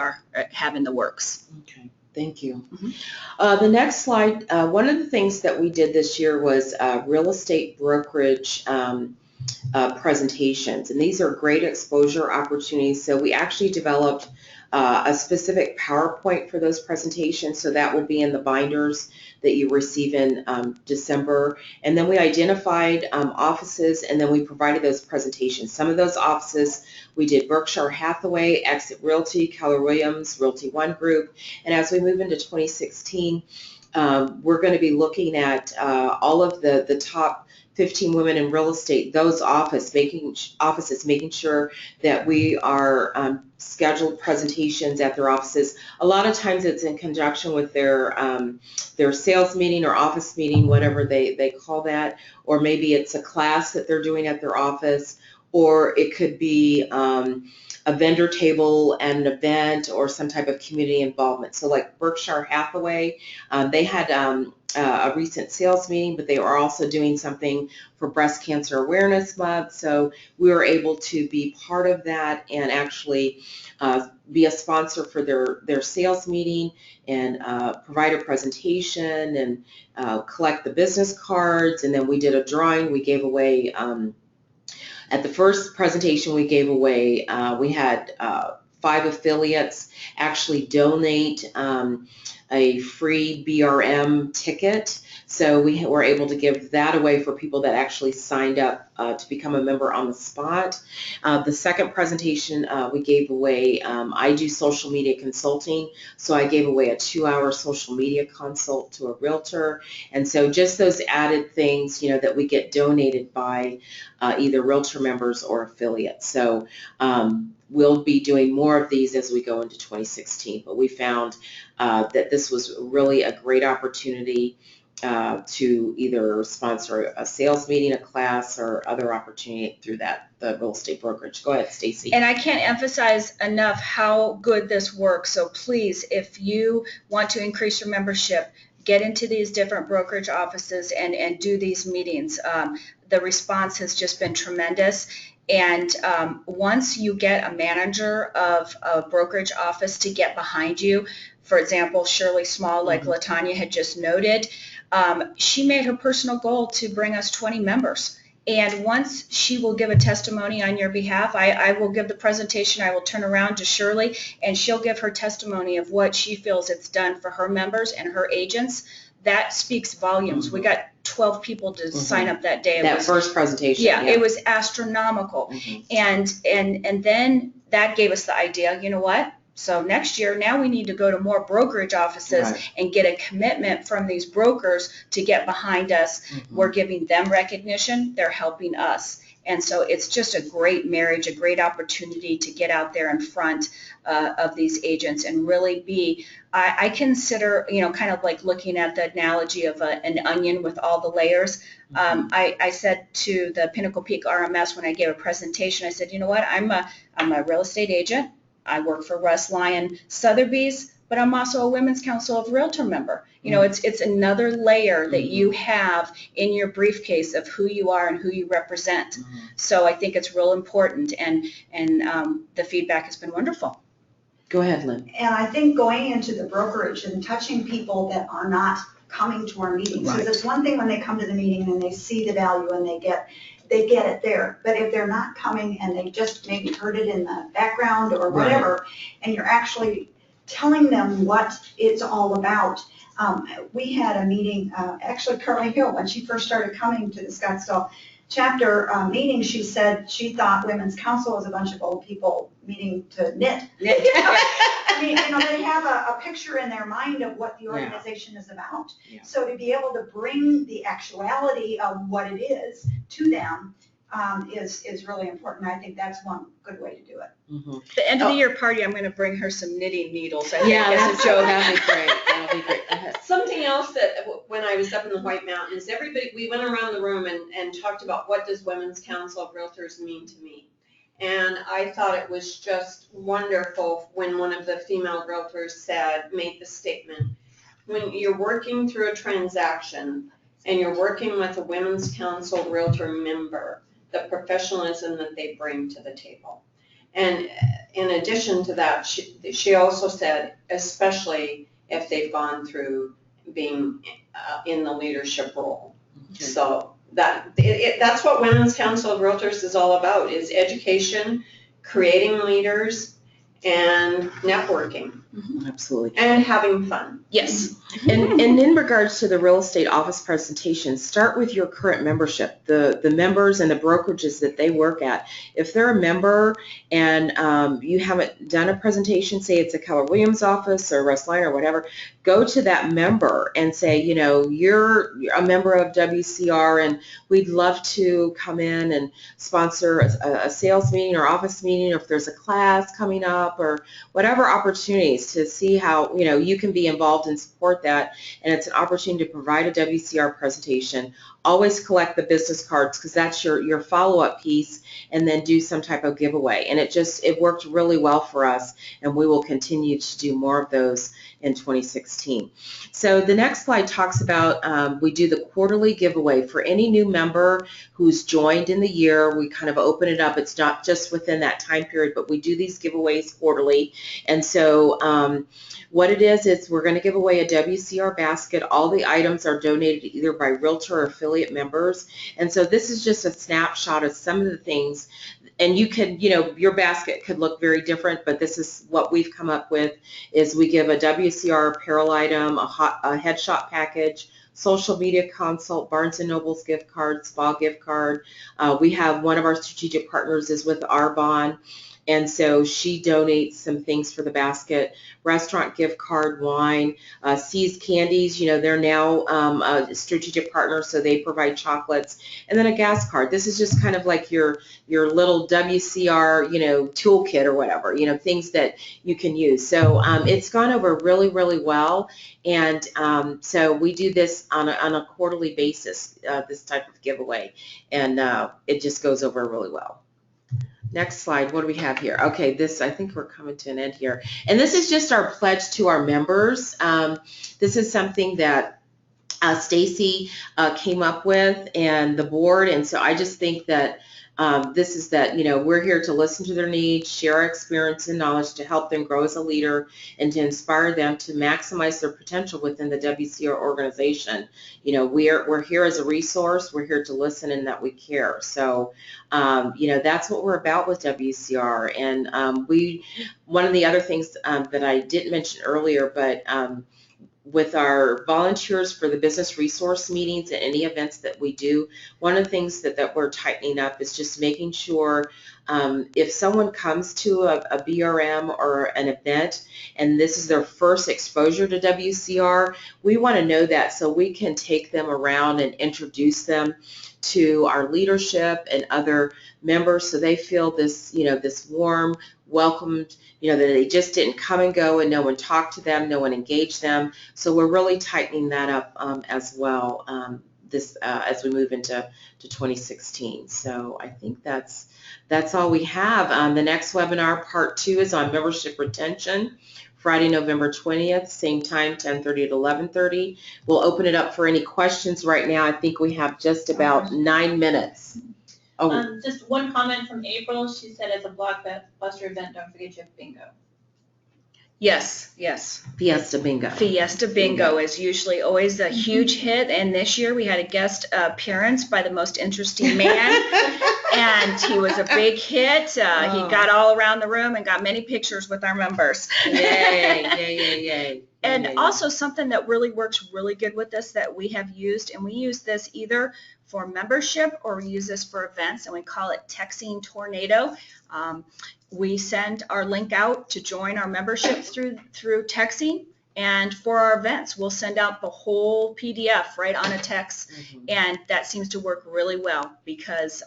have in the works. Okay. Thank you. The next slide, one of the things that we did this year was real estate brokerage presentations, and these are great exposure opportunities. So we actually developed a specific PowerPoint for those presentations, so that will be in the binders that you receive in December. And then we identified offices, and then we provided those presentations. Some of those offices we did Berkshire Hathaway, Exit Realty, Keller Williams, Realty One Group, and as we move into 2016, we're going to be looking at all of the top 15 women in real estate, those offices, making sure that we are scheduled presentations at their offices. A lot of times it's in conjunction with their sales meeting or office meeting, whatever they call that, or maybe it's a class that they're doing at their office, or it could be a vendor table and an event or some type of community involvement. So like Berkshire Hathaway, they had a recent sales meeting, but they were also doing something for Breast Cancer Awareness Month. So we were able to be part of that and actually be a sponsor for their sales meeting and provide a presentation and collect the business cards. And then we did a drawing. We gave away, at the first presentation we gave away, we had 5 affiliates actually donate a free BRM ticket. So we were able to give that away for people that actually signed up to become a member on the spot. The second presentation we gave away, I do social media consulting, so I gave away a 2-hour social media consult to a realtor. And so just those added things, that we get donated by either realtor members or affiliates. So we'll be doing more of these as we go into 2016, but we found that this was really a great opportunity to either sponsor a sales meeting, a class, or other opportunity through the real estate brokerage. Go ahead, Stacy. And I can't emphasize enough how good this works. So please, if you want to increase your membership, get into these different brokerage offices and do these meetings. The response has just been tremendous. And once you get a manager of a brokerage office to get behind you, for example, Shirley Small, like LaTanya had just noted, she made her personal goal to bring us 20 members. And once she will give a testimony on your behalf, I will give the presentation, I will turn around to Shirley, and she'll give her testimony of what she feels it's done for her members and her agents. That speaks volumes. We got 12 people to sign up that day. That first presentation. Yeah, it was astronomical. And then that gave us the idea, you know what? So next year, now we need to go to more brokerage offices and get a commitment from these brokers to get behind us. We're giving them recognition. They're helping us. And so it's just a great marriage, a great opportunity to get out there in front of these agents and really be, I consider, kind of like looking at the analogy of an onion with all the layers. I said to the Pinnacle Peak RMS when I gave a presentation, I said, you know what, I'm a real estate agent. I work for Russ Lyon Sotheby's, but I'm also a Women's Council of Realtor member. It's another layer that you have in your briefcase of who you are and who you represent. So I think it's real important, and the feedback has been wonderful. Go ahead, Lynn. And I think going into the brokerage and touching people that are not coming to our meetings, because it's one thing when they come to the meeting and they see the value and they get it there. But if they're not coming and they just maybe heard it in the background or whatever, and you're actually telling them what it's all about. We had a meeting, actually Carly Hill, when she first started coming to the Scottsdale chapter meeting, she said she thought Women's Council was a bunch of old people meeting to knit. I mean, they have a picture in their mind of what the organization is about. So to be able to bring the actuality of what it is to them is really important. I think that's one good way to do it. The end of the year party, I'm going to bring her some knitting needles. I think, that's a joke. That'd be great. That'll be great. Something else that when I was up in the White Mountains, we went around the room and talked about what does Women's Council of Realtors mean to me. And I thought it was just wonderful when one of the female realtors made the statement, when you're working through a transaction and you're working with a Women's Council Realtor member, the professionalism that they bring to the table. And in addition to that, she also said, especially if they've gone through being in the leadership role. So that's what Women's Council of Realtors is all about, is education, creating leaders, and networking. Absolutely. And having fun. Yes. And in regards to the real estate office presentation, start with your current membership, the members and the brokerages that they work at. If they're a member and you haven't done a presentation, say it's a Keller Williams office or Russ Lyon or whatever, go to that member and say, you're a member of WCR and we'd love to come in and sponsor a sales meeting or office meeting, or if there's a class coming up or whatever opportunities to see how you can be involved and support that. And it's an opportunity to provide a WCR presentation. Always collect the business cards because that's your follow-up piece, and then do some type of giveaway. And it worked really well for us, and we will continue to do more of those in 2016. So the next slide talks about we do the quarterly giveaway for any new member who's joined in the year. We kind of open it up. It's not just within that time period, but we do these giveaways quarterly. And so what it is we're going to give away a WCR basket. All the items are donated either by realtor or affiliate members. And so this is just a snapshot of some of the things. And you can, your basket could look very different, but this is what we've come up with, is we give a WCR apparel item, a headshot package, social media consult, Barnes & Noble's gift card, spa gift card. We have one of our strategic partners is with Arbonne. and so she donates some things for the basket: restaurant gift card, wine, C's Candies. They're now a strategic partner, so they provide chocolates, and then a gas card. This is just kind of like your little WCR, toolkit or whatever, things that you can use. So it's gone over really, really well, and so we do this on a quarterly basis, this type of giveaway, and it just goes over really well. Next slide. What do we have here? Okay, I think we're coming to an end here. And this is just our pledge to our members. This is something that Stacy came up with, and the board, and so I just think that this is that, we're here to listen to their needs, share our experience and knowledge to help them grow as a leader, and to inspire them to maximize their potential within the WCR organization. We're here as a resource. We're here to listen, and that we care. So, that's what we're about with WCR. And one of the other things that I didn't mention earlier, but with our volunteers for the business resource meetings and any events that we do, one of the things that we're tightening up is just making sure if someone comes to a BRM or an event and this is their first exposure to WCR, we want to know that so we can take them around and introduce them to our leadership and other members, so they feel this, this warm, welcomed, that they just didn't come and go and no one talked to them, no one engaged them. So we're really tightening that up as well as we move into 2016. So I think that's all we have. The next webinar, part 2, is on membership retention. Friday, November 20th, same time, 10:30 to 11:30. We'll open it up for any questions right now. I think we have just about 9 minutes. Oh. Just one comment from April. She said as a blockbuster event, don't forget you have bingo. Yes. Fiesta Bingo. Fiesta Bingo is usually always a huge hit, and this year we had a guest appearance by the most interesting man, and he was a big hit. He got all around the room and got many pictures with our members. Yay. And also something that really works really good with us that we have used, and we use this either for membership or we use this for events, and we call it Texting Tornado. We send our link out to join our membership through texting, and for our events, we'll send out the whole PDF right on a text, and that seems to work really well because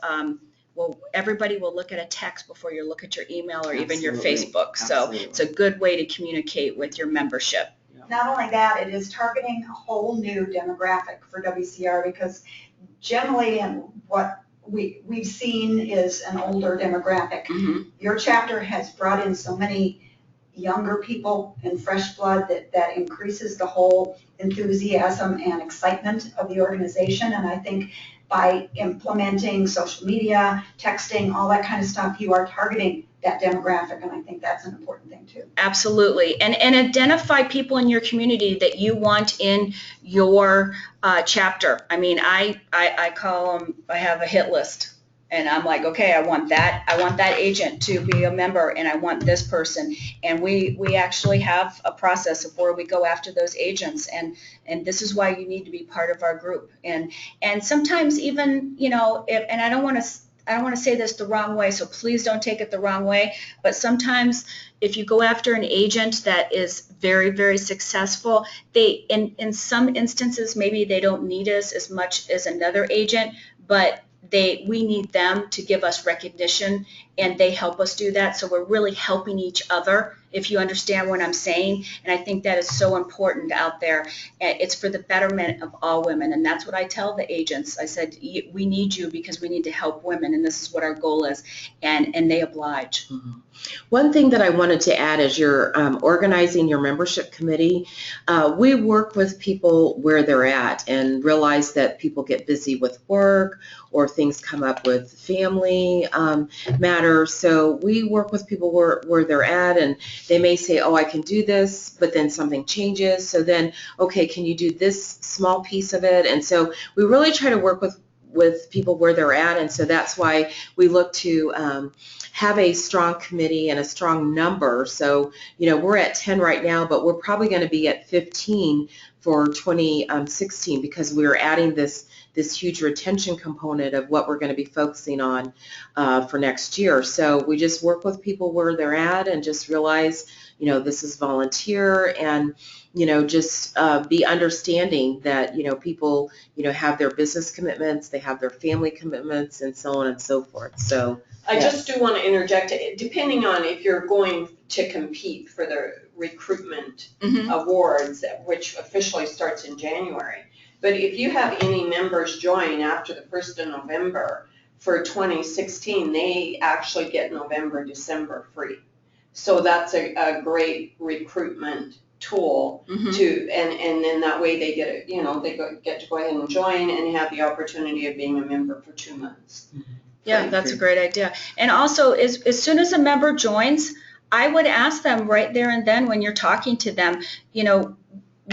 everybody will look at a text before you look at your email or even your Facebook. So it's a good way to communicate with your membership. Not only that, it is targeting a whole new demographic for WCR, because generally what we've seen is an older demographic. Mm-hmm. Your chapter has brought in so many younger people and fresh blood that increases the whole enthusiasm and excitement of the organization. And I think by implementing social media, texting, all that kind of stuff, you are targeting that demographic, and I think that's an important thing too. Absolutely, and identify people in your community that you want in your chapter. I mean, I call them, I have a hit list, and I'm like, okay, I want that agent to be a member, and I want this person, and we actually have a process of where we go after those agents, and this is why you need to be part of our group, and sometimes even, and I don't want to say this the wrong way, so please don't take it the wrong way, but sometimes if you go after an agent that is very, very successful, they, in some instances, maybe they don't need us as much as another agent, but we need them to give us recognition, and they help us do that. So we're really helping each other, if you understand what I'm saying. And I think that is so important out there. It's for the betterment of all women. And that's what I tell the agents. I said, we need you because we need to help women, and this is what our goal is. And they oblige. Mm-hmm. One thing that I wanted to add is you're organizing your membership committee. We work with people where they're at and realize that people get busy with work or things come up with family matters. So we work with people where they're at, and they may say, oh, I can do this, but then something changes. So then, okay, can you do this small piece of it? And so we really try to work with with people where they're at, and so that's why we look to have a strong committee and a strong number. So, we're at 10 right now, but we're probably going to be at 15 for 2016 because we're adding this huge retention component of what we're going to be focusing on for next year. So we just work with people where they're at and just realize, this is volunteer, and just be understanding that people have their business commitments, they have their family commitments, and so on and so forth. So I just do want to interject, depending on if you're going to compete for the recruitment awards, which officially starts in January. But if you have any members join after the 1st of November for 2016, they actually get November, December free. So that's a great recruitment tool to, and then that way they get get to go ahead and join and have the opportunity of being a member for 2 months. Yeah, that's a great idea. And also, as soon as a member joins, I would ask them right there and then when you're talking to them,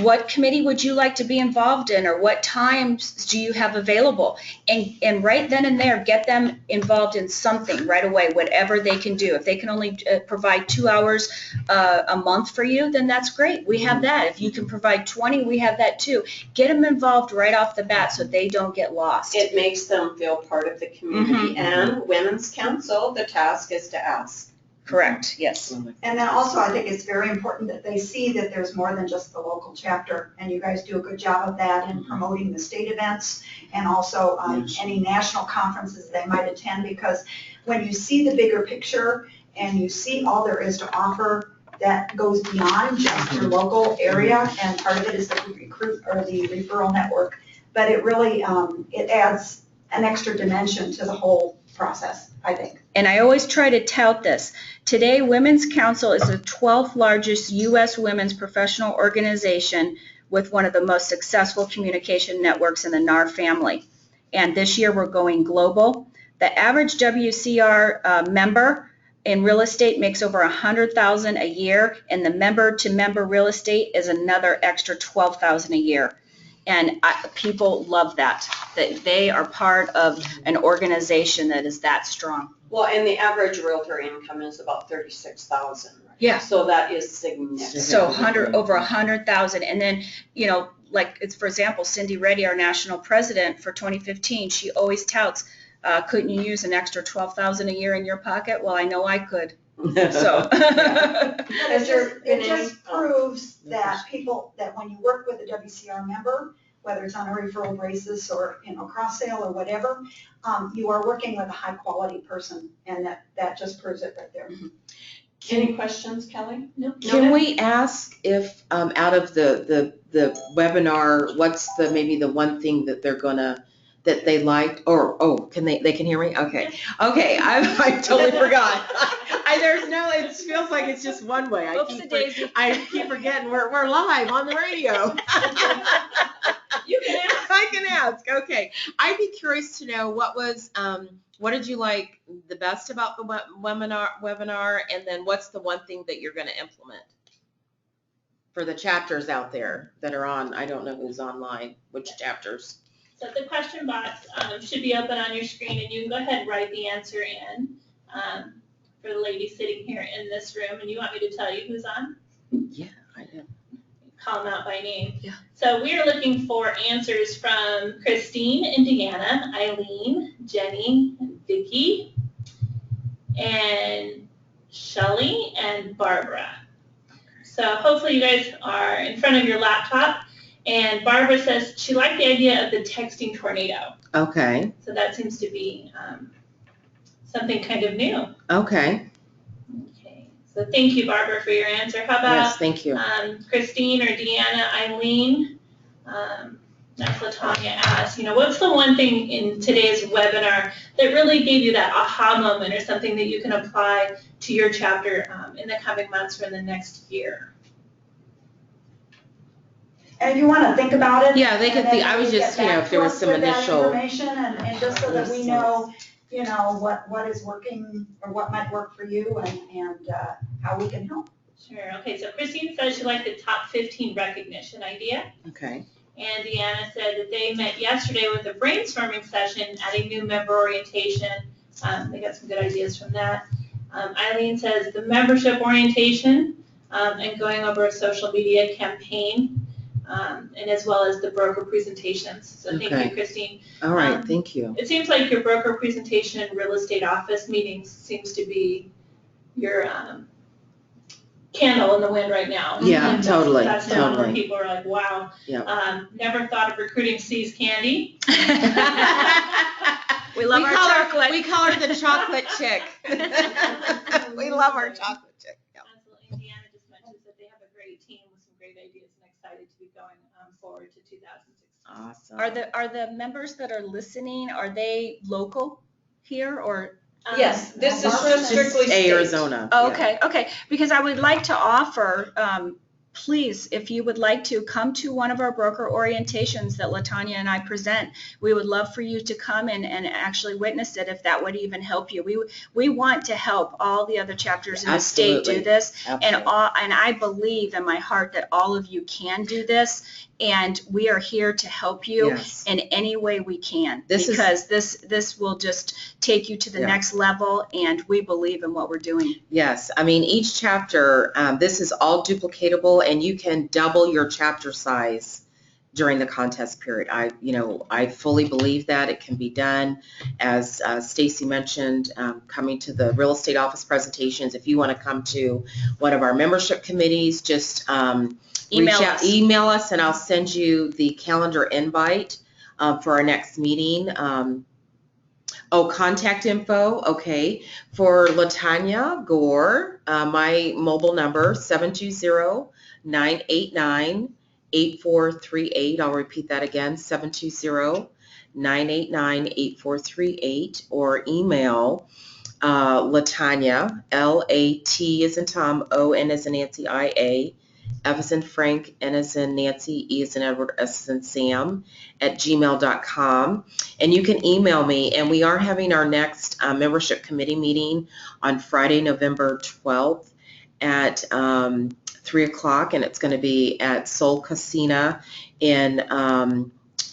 what committee would you like to be involved in, or what times do you have available? And right then and there, get them involved in something right away, whatever they can do. If they can only provide 2 hours a month for you, then that's great. We have that. If you can provide 20, we have that too. Get them involved right off the bat so they don't get lost. It makes them feel part of the community. And Women's Council, the task is to ask. Correct, yes. And then also, I think it's very important that they see that there's more than just the local chapter, and you guys do a good job of that in promoting the state events and also any national conferences they might attend, because when you see the bigger picture and you see all there is to offer, that goes beyond just your local area, and part of it is the referral network. But it really, it adds an extra dimension to the whole process, I think. And I always try to tout this. Today, Women's Council is the 12th largest U.S. women's professional organization with one of the most successful communication networks in the NAR family. And this year, we're going global. The average WCR member in real estate makes over $100,000 a year, and the member-to-member real estate is another extra $12,000 a year. And people love that they are part of an organization that is that strong. Well, and the average realtor income is about $36,000. Right? Yeah. So that is significant. So over 100,000, and then like it's, for example, Cindy Reddy, our national president for 2015, she always touts, couldn't you use an extra $12,000 a year in your pocket? Well, I know I could. So it just proves that that when you work with a WCR member, whether it's on a referral basis or cross sale or whatever, you are working with a high quality person, and that just proves it right there. Any questions, Kelly? No. Can we ask if out of the webinar, what's maybe the one thing that that they liked, or can they can hear me? Okay. I totally forgot. It feels like it's just one way. I keep forgetting we're live on the radio. You can ask. I can ask. Okay. I'd be curious to know what did you like the best about the webinar, and then what's the one thing that you're going to implement for the chapters out there that are on? I don't know who's online, which chapters. So the question box should be open on your screen, and you can go ahead and write the answer in for the lady sitting here in this room. And you want me to tell you who's on? Yeah, I know. Call them out by name. Yeah. So we are looking for answers from Christine and Deanna, Eileen, Jenny, and Vicki, and Shelly, and Barbara. So hopefully you guys are in front of your laptop. And Barbara says she liked the idea of the texting tornado. Okay. So that seems to be something kind of new. Okay. Okay. So thank you, Barbara, for your answer. How about Yes, thank you. Christine or Deanna, Eileen? That's Latanya asked, what's the one thing in today's webinar that really gave you that aha moment, or something that you can apply to your chapter in the coming months or in the next year? And if you want to think about it. Yeah, they could and then think. I was maybe just, get back if there to was us some with that initial information, and just so that we know, what is working or what might work for you, and how we can help. Sure. Okay. So Christine says she liked the top 15 recognition idea. Okay. And Deanna said that they met yesterday with a brainstorming session, adding new member orientation. They got some good ideas from that. Eileen says the membership orientation and going over a social media campaign, and as well as the broker presentations. So thank Okay. you, Christine. All right, thank you. It seems like your broker presentation and real estate office meetings seems to be your candle in the wind right now. Yeah, And totally, That's the one where totally. people are like, wow. Yeah. Never thought of recruiting C's candy. We love our chocolate. We call her the chocolate chick. We love our chocolate chick. Yeah. Absolutely. And Deanna just mentioned that they have a great team with some great ideas and excited to be going forward to 2016. Awesome. Are the members that are listening, are they local here or? Yes, this is just strictly state. Arizona. Oh, yeah. okay, okay, because I would like to offer, please, if you would like to come to one of our broker orientations that LaTanya and I present, we would love for you to come and actually witness it if that would even help you. We want to help all the other chapters in the state do Absolutely. this. Absolutely. And I believe in my heart that all of you can do this, and we are here to help you Yes. in any way we can. This is- because this will just take you to the Yeah. next level, and we believe in what we're doing. Yes, I mean, each chapter, this is all duplicatable, and you can double your chapter size during the contest period. I fully believe that it can be done. As Stacy mentioned, coming to the real estate office presentations, if you want to come to one of our membership committees, just email us, and I'll send you the calendar invite for our next meeting. Contact info, okay. For LaTanya Gore, my mobile number, 720-989-8438. I'll repeat that again, 720-989-8438. Or email LaTanya, L-A-T as in Tom, O-N as in Nancy, I-A, F as in Frank, N as in Nancy, E as in Edward, S as in Sam, @gmail.com. And you can email me. And we are having our next membership committee meeting on Friday, November 12th at 3 o'clock. And it's going to be at Sol Casina in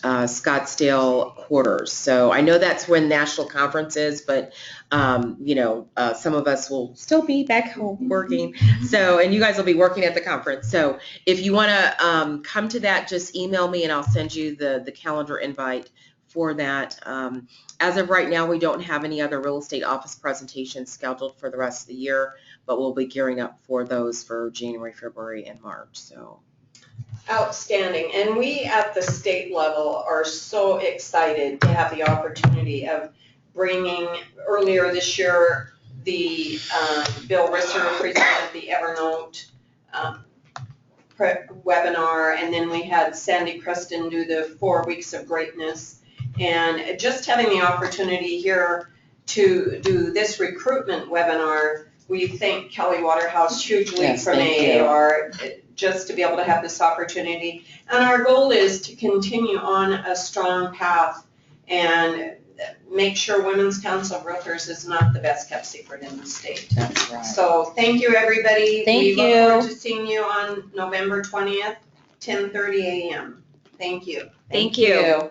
Scottsdale quarters. So I know that's when national conference is, but some of us will still be back home working. So, and you guys will be working at the conference. So if you want to come to that, just email me and I'll send you the calendar invite for that. As of right now, we don't have any other real estate office presentations scheduled for the rest of the year, but we'll be gearing up for those for January, February, and March. So. Outstanding. And we at the state level are so excited to have the opportunity of bringing, earlier this year, the Bill Risser presented the Evernote webinar, and then we had Sandy Preston do the 4 weeks of greatness. And just having the opportunity here to do this recruitment webinar, we thank Kelly Waterhouse hugely Yes, from thank you. AAR just to be able to have this opportunity. And our goal is to continue on a strong path and make sure Women's Council of Realtors is not the best kept secret in the state. That's right. So thank you, everybody. Thank We look you. forward to seeing you on November 20th, 10:30 a.m. Thank you. Thank you.